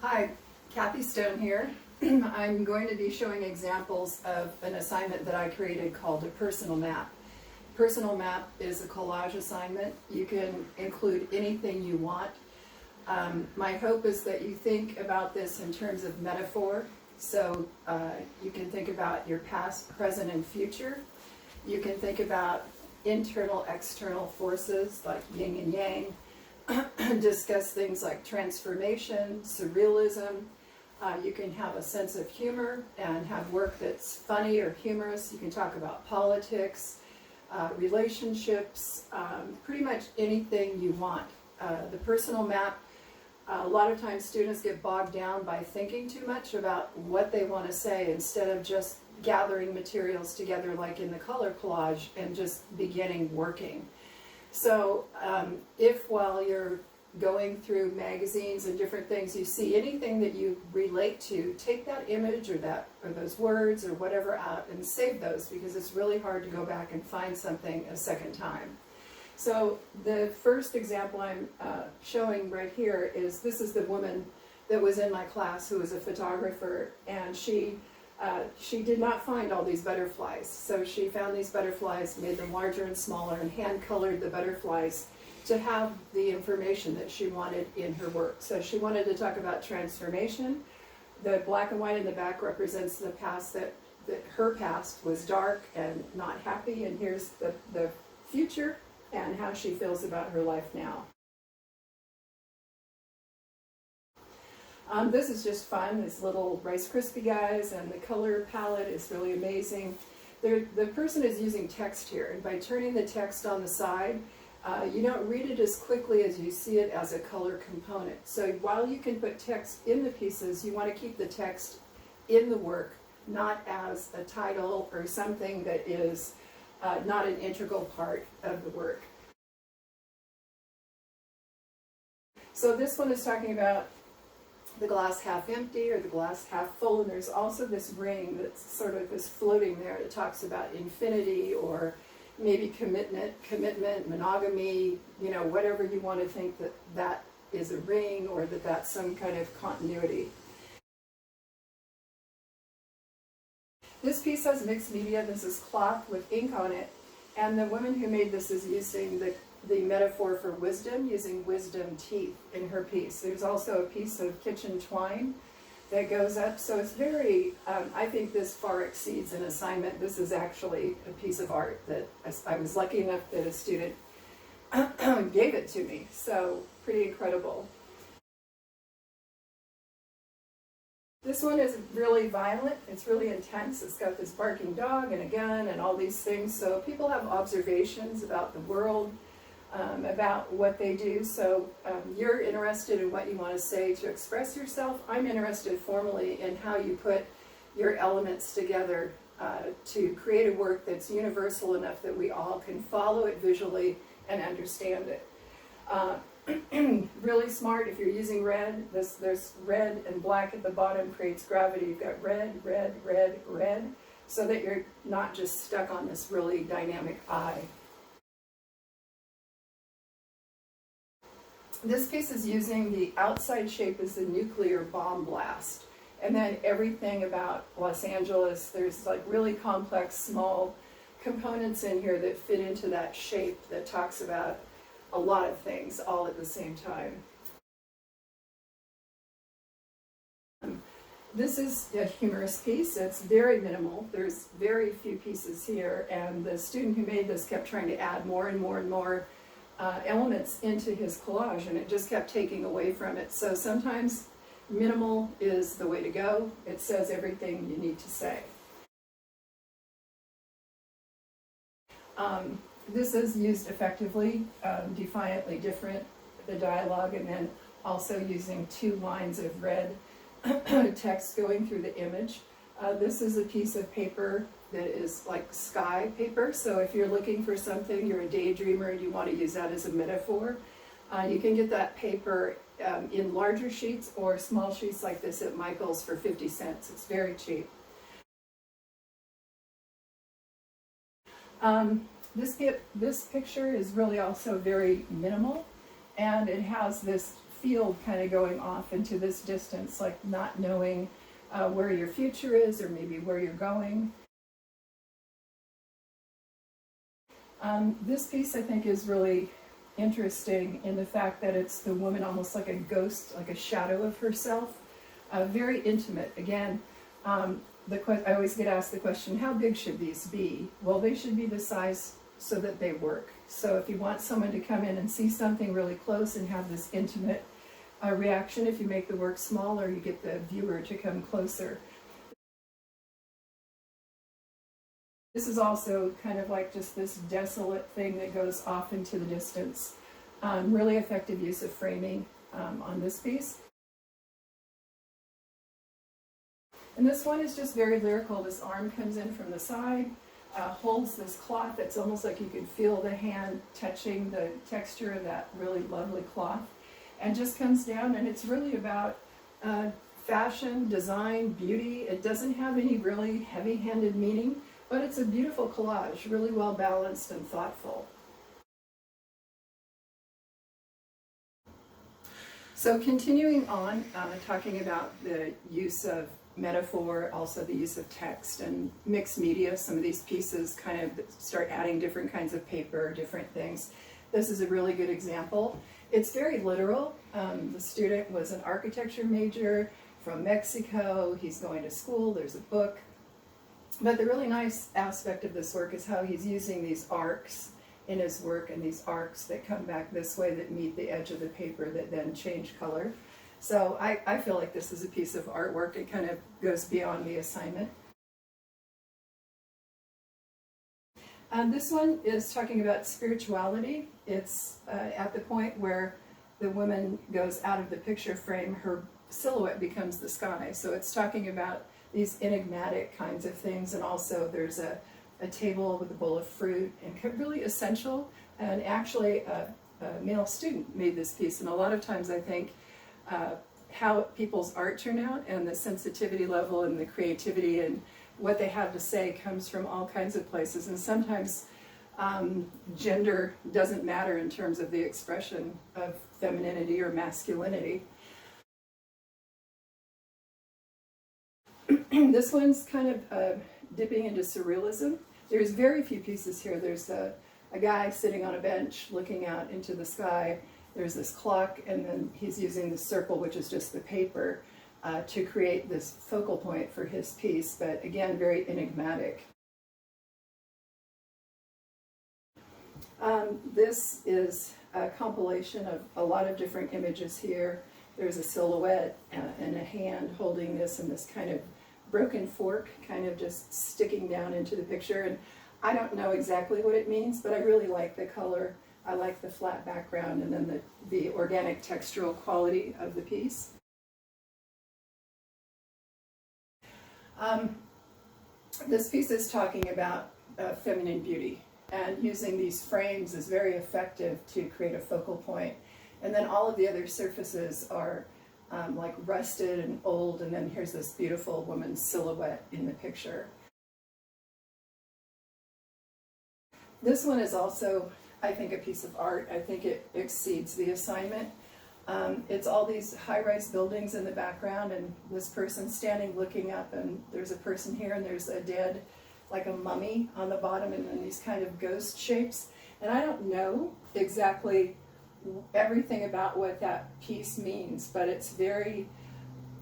Hi, Cathy Stone here. I'm going to be showing examples of an assignment that I created called a personal map. Personal map is a collage assignment. You can include anything you want. My hope is that you think about this in terms of metaphor. So you can think about your past, present, and future. You can think about internal, external forces like yin and yang. Discuss things like transformation, surrealism. You can have a sense of humor and have work that's funny or humorous. You can talk about politics, relationships, pretty much anything you want. The personal map, a lot of times students get bogged down by thinking too much about what they want to say instead of just gathering materials together like in the color collage and just beginning working. So if while you're going through magazines and different things, you see anything that you relate to, take that image or those words or whatever out and save those, because it's really hard to go back and find something a second time. So the first example I'm showing right here is, this is the woman that was in my class who was a photographer, and she did not find all these butterflies. So she found these butterflies, made them larger and smaller, and hand-colored the butterflies to have the information that she wanted in her work. So she wanted to talk about transformation. The black and white in the back represents the past, that her past was dark and not happy, and here's the future and how she feels about her life now. This is just fun, these little Rice Krispie guys, and the color palette is really amazing. The person is using text here, and by turning the text on the side, you don't read it as quickly as you see it as a color component. So while you can put text in the pieces, you want to keep the text in the work, not as a title or something that is not an integral part of the work. So this one is talking about the glass half empty or the glass half full, and there's also this ring that's sort of this floating there that talks about infinity or maybe commitment, monogamy, you know, whatever you want to think that is a ring, or that's some kind of continuity. This piece has mixed media. This is cloth with ink on it, and the woman who made this is using the metaphor for wisdom, using wisdom teeth in her piece. There's also a piece of kitchen twine that goes up, so it's very, I think this far exceeds an assignment. This is actually a piece of art that I was lucky enough that a student gave it to me, so pretty incredible. This one is really violent, it's really intense. It's got this barking dog and a gun and all these things, so people have observations about the world, about what they do. So you're interested in what you want to say to express yourself. I'm interested formally in how you put your elements together to create a work that's universal enough that we all can follow it visually and understand it. Really smart if you're using red. There's red and black at the bottom creates gravity. You've got red, red, red, red, so that you're not just stuck on this really dynamic eye. This piece is using the outside shape as a nuclear bomb blast, and then everything about Los Angeles. There's like really complex small components in here that fit into that shape that talks about a lot of things all at the same time. This is a humorous piece. It's very minimal. There's very few pieces here, and the student who made this kept trying to add more and more and more elements into his collage, and it just kept taking away from it. So sometimes minimal is the way to go. It says everything you need to say. This is used effectively, defiantly different, the dialogue, and then also using 2 lines of red text going through the image. This is a piece of paper that is like sky paper, so if you're looking for something, you're a daydreamer and you want to use that as a metaphor, you can get that paper in larger sheets or small sheets like this at Michael's for 50 cents. It's very cheap. This picture is really also very minimal, and it has this field kind of going off into this distance, like not knowing where your future is or maybe where you're going. This piece I think is really interesting in the fact that it's the woman almost like a ghost, like a shadow of herself. Very intimate. Again, I always get asked the question, how big should these be? Well, they should be the size so that they work. So if you want someone to come in and see something really close and have this intimate reaction, if you make the work smaller, you get the viewer to come closer. This is also kind of like just this desolate thing that goes off into the distance. Really effective use of framing on this piece. And this one is just very lyrical. This arm comes in from the side, holds this cloth that's almost like you can feel the hand touching the texture of that really lovely cloth, and just comes down, and it's really about fashion, design, beauty. It doesn't have any really heavy-handed meaning, but it's a beautiful collage, really well balanced and thoughtful. So continuing on, talking about the use of metaphor, also the use of text and mixed media. Some of these pieces kind of start adding different kinds of paper, different things. This is a really good example. It's very literal. The student was an architecture major from Mexico. He's going to school. There's a book. But the really nice aspect of this work is how he's using these arcs in his work, and these arcs that come back this way that meet the edge of the paper that then change color. So I feel like this is a piece of artwork. It kind of goes beyond the assignment. This one is talking about spirituality. It's at the point where the woman goes out of the picture frame, her silhouette becomes the sky. So it's talking about these enigmatic kinds of things, and also there's a table with a bowl of fruit, and really essential. And actually a male student made this piece, and a lot of times I think how people's art turn out and the sensitivity level and the creativity and what they have to say comes from all kinds of places, and sometimes gender doesn't matter in terms of the expression of femininity or masculinity. This one's kind of dipping into surrealism. There's very few pieces here. There's a guy sitting on a bench looking out into the sky. There's this clock, and then he's using the circle, which is just the paper, to create this focal point for his piece, but again, very enigmatic. This is a compilation of a lot of different images here. There's a silhouette and a hand holding this, and this kind of broken fork kind of just sticking down into the picture. And I don't know exactly what it means, but I really like the color. I like the flat background, and then the organic textural quality of the piece. This piece is talking about feminine beauty, and using these frames is very effective to create a focal point. And then all of the other surfaces are like rusted and old, and then here's this beautiful woman's silhouette in the picture. This one is also, I think, a piece of art. I think it exceeds the assignment. It's all these high-rise buildings in the background, and this person standing looking up, and there's a person here, and there's a dead, like a mummy on the bottom, and then these kind of ghost shapes. And I don't know exactly everything about what that piece means, but it's very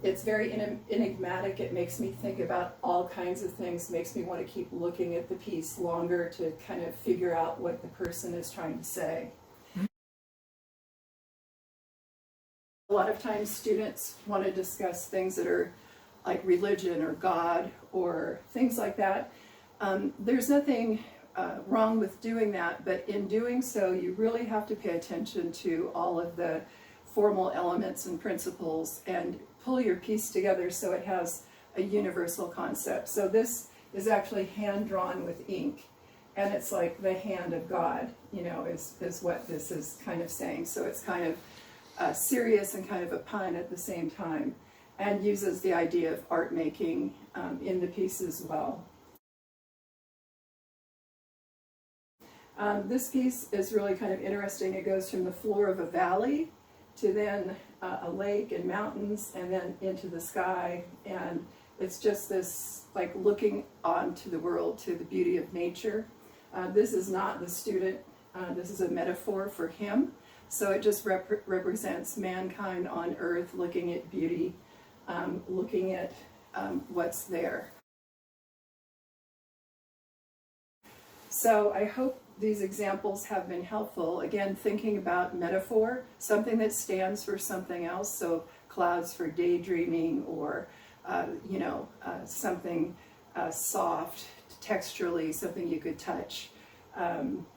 enigmatic. It makes me think about all kinds of things, makes me want to keep looking at the piece longer to kind of figure out what the person is trying to say. A lot of times students want to discuss things that are like religion or God or things like that. There's nothing wrong with doing that, but in doing so, you really have to pay attention to all of the formal elements and principles and pull your piece together so it has a universal concept. So this is actually hand-drawn with ink, and it's like the hand of God, you know, is what this is kind of saying. So it's kind of serious and kind of a pun at the same time, and uses the idea of art making in the piece as well. This piece is really kind of interesting. It goes from the floor of a valley to then a lake and mountains, and then into the sky. And it's just this, like, looking onto the world, to the beauty of nature. This is not the student, this is a metaphor for him. So it just represents mankind on earth looking at beauty, looking at what's there. So I hope these examples have been helpful. Again, thinking about metaphor, something that stands for something else. So clouds for daydreaming, or something soft, texturally, something you could touch.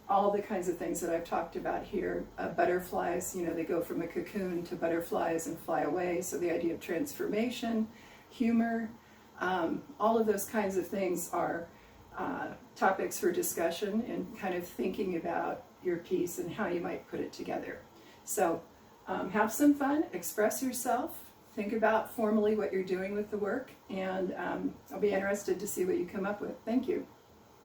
All the kinds of things that I've talked about here. Butterflies, they go from a cocoon to butterflies and fly away. So the idea of transformation, humor, all of those kinds of things are topics for discussion and kind of thinking about your piece and how you might put it together. So have some fun, express yourself, think about formally what you're doing with the work, and I'll be interested to see what you come up with. Thank you.